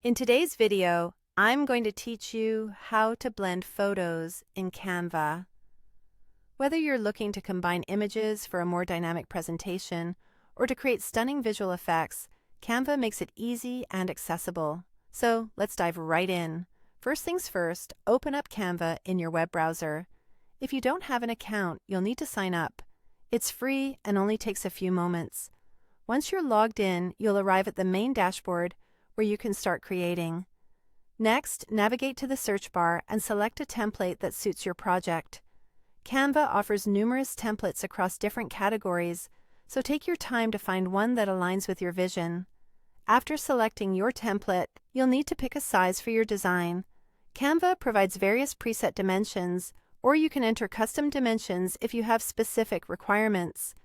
In today's video, I'm going to teach you how to blend photos in Canva. Whether you're looking to combine images for a more dynamic presentation or to create stunning visual effects, Canva makes it easy and accessible. So let's dive right in. First things first, open up Canva in your web browser. If you don't have an account, you'll need to sign up. It's free and only takes a few moments. Once you're logged in, you'll arrive at the main dashboard where you can start creating. Next, navigate to the search bar and select a template that suits your project. Canva offers numerous templates across different categories, so take your time to find one that aligns with your vision. After selecting your template, you'll need to pick a size for your design. Canva provides various preset dimensions, or you can enter custom dimensions if you have specific requirements.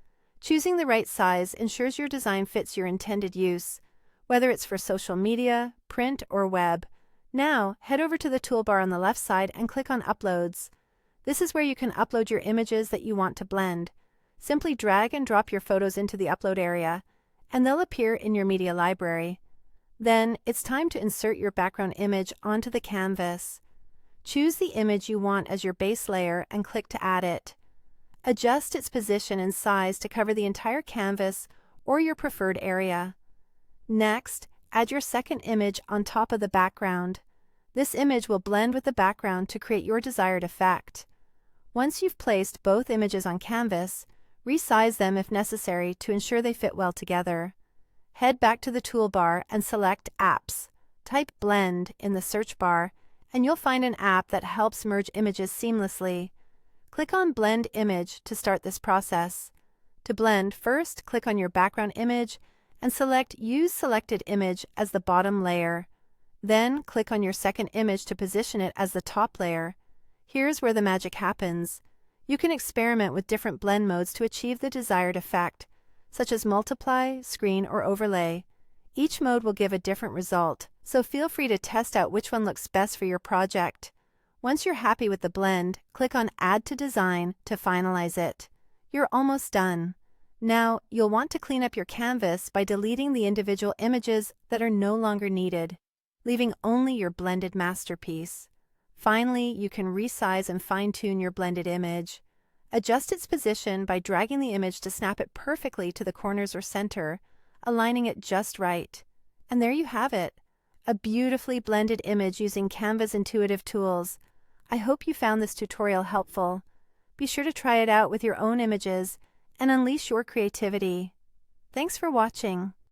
Choosing the right size ensures your design fits your intended use, whether it's for social media, print, or web. Now, head over to the toolbar on the left side and click on Uploads. This is where you can upload your images that you want to blend. Simply drag and drop your photos into the upload area, and they'll appear in your media library. Then, it's time to insert your background image onto the canvas. Choose the image you want as your base layer and click to add it. Adjust its position and size to cover the entire canvas or your preferred area. Next, add your second image on top of the background. This image will blend with the background to create your desired effect. Once you've placed both images on canvas, resize them if necessary to ensure they fit well together. Head back to the toolbar and select Apps. Type Blend in the search bar, and you'll find an app that helps merge images seamlessly. Click on Blend Image to start this process. To blend, first click on your background image and select Use Selected Image as the bottom layer. Then click on your second image to position it as the top layer. Here's where the magic happens. You can experiment with different blend modes to achieve the desired effect, such as multiply, screen, or overlay. Each mode will give a different result, so feel free to test out which one looks best for your project. Once you're happy with the blend, click on Add to Design to finalize it. You're almost done. Now, you'll want to clean up your canvas by deleting the individual images that are no longer needed, leaving only your blended masterpiece. Finally, you can resize and fine-tune your blended image. Adjust its position by dragging the image to snap it perfectly to the corners or center, aligning it just right. And there you have it, a beautifully blended image using Canva's intuitive tools. I hope you found this tutorial helpful. Be sure to try it out with your own images and unleash your creativity. Thanks for watching.